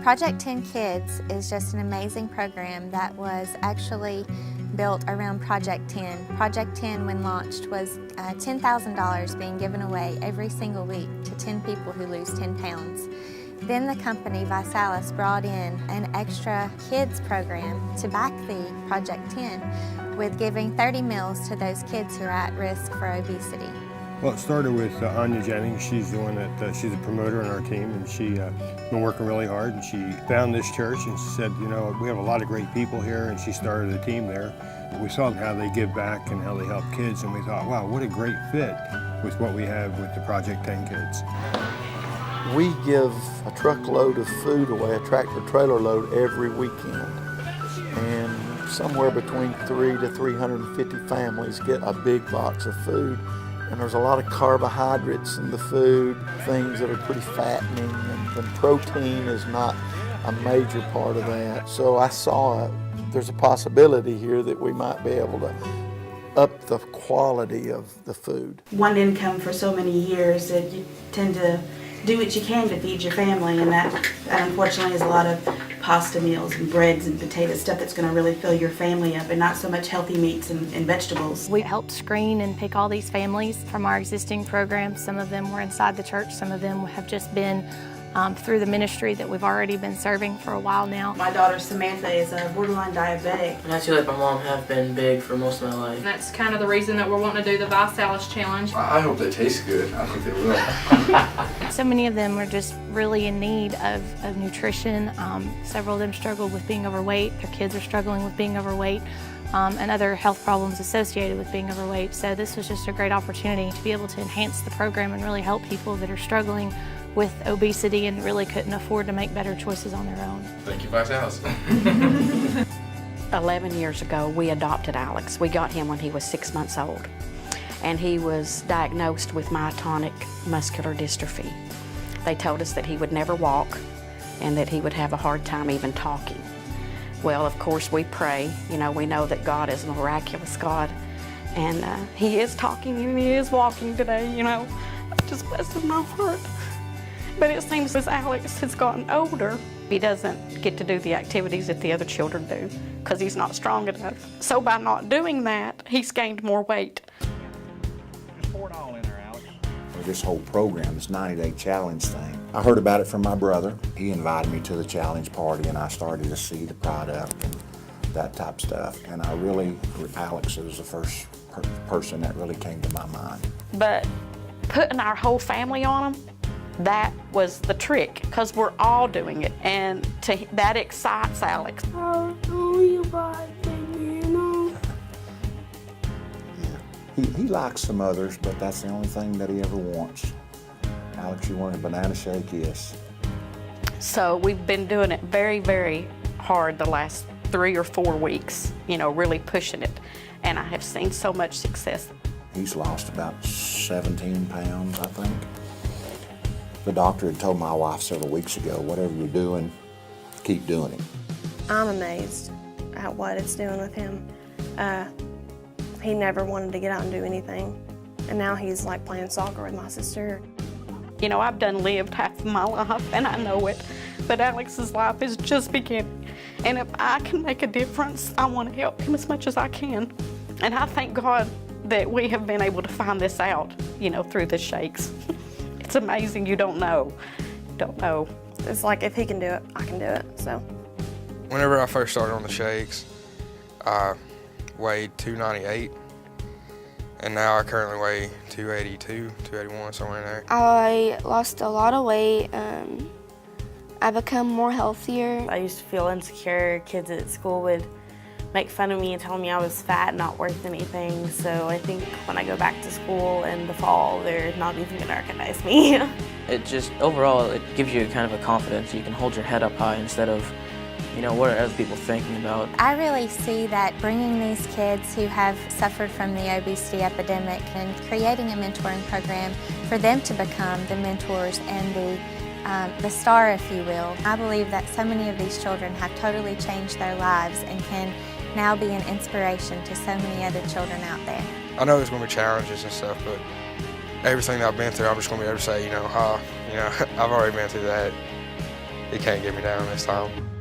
Project 10 Kids is just an amazing program that was actually built around Project 10. Project 10, when launched, was $10,000 being given away every single week to 10 people who lose 10 pounds. Then the company, ViSalus, brought in an extra kids program to back the Project 10 with giving 30 meals to those kids who are at risk for obesity. Well, it started with Anya Jennings. She's the one that, she's a promoter on our team, and she's been working really hard, and she found this church and she said, you know, we have a lot of great people here, and she started a team there. We saw how they give back and how they help kids, and we thought, wow, what a great fit with what we have with the Project 10 Kids. We give a truckload of food away, a tractor trailer load every weekend, and somewhere between 300 to 350 families get a big box of food. And there's a lot of carbohydrates in the food, things that are pretty fattening, and protein is not a major part of that. So I saw there's a possibility here that we might be able to up the quality of the food. One income for so many years that you tend to do what you can to feed your family, and that unfortunately is a lot of pasta meals and breads and potatoes, stuff that's going to really fill your family up, and not so much healthy meats and vegetables. We helped screen and pick all these families from our existing programs. Some of them were inside the church, some of them have just been through the ministry that we've already been serving for a while now. My daughter Samantha is a borderline diabetic. And I feel like my mom have been big for most of my life. And that's kind of the reason that we're wanting to do the ViSalus Challenge. I hope they taste good. I think they will. So many of them are just really in need of nutrition. Several of them struggle with being overweight. Their kids are struggling with being overweight. And other health problems associated with being overweight. So this was just a great opportunity to be able to enhance the program and really help people that are struggling with obesity and really couldn't afford to make better choices on their own. Thank you, ViSalus. 11 years ago, we adopted Alex. We got him when he was 6 months old, and he was diagnosed with myotonic muscular dystrophy. They told us that he would never walk and that he would have a hard time even talking. Well, of course, we pray. You know, we know that God is a miraculous God, and he is talking and he is walking today, you know. It just blesses my heart. But it seems as Alex has gotten older, he doesn't get to do the activities that the other children do because he's not strong enough. So by not doing that, he's gained more weight. This whole program, this 90-day challenge thing, I heard about it from my brother. He invited me to the challenge party, and I started to see the product and that type of stuff. And I really, Alex was the first person that really came to my mind. But putting our whole family on him, that was the trick, because we're all doing it, and that excites Alex. Yeah. He likes some others, but that's the only thing that he ever wants. Alex, you want a banana shake? Yes. So we've been doing it very, very hard the last 3 or 4 weeks, you know, really pushing it, and I have seen so much success. He's lost about 17 pounds, I think. The doctor had told my wife several weeks ago, whatever you're doing, keep doing it. I'm amazed at what it's doing with him. He never wanted to get out and do anything, and now he's like playing soccer with my sister. You know, I've lived half of my life, and I know it, but Alex's life is just beginning. And if I can make a difference, I want to help him as much as I can. And I thank God that we have been able to find this out, you know, through the shakes. It's amazing. You don't know. It's like if he can do it, I can do it, so. Whenever I first started on the shakes, I weighed 298, and now I currently weigh 282, 281, somewhere in there. I lost a lot of weight. I become more healthier. I used to feel insecure. Kids at school would make fun of me and tell me I was fat and not worth anything. So I think when I go back to school in the fall, they're not even gonna recognize me. It just, overall, it gives you kind of a confidence. You can hold your head up high instead of, you know, what are other people thinking about? I really see that bringing these kids who have suffered from the obesity epidemic and creating a mentoring program for them to become the mentors and the star, if you will. I believe that so many of these children have totally changed their lives and can now be an inspiration to so many other children out there. I know there's going to be challenges and stuff, but everything that I've been through, I'm just going to be able to say, you know, I've already been through that. he can't get me down this time.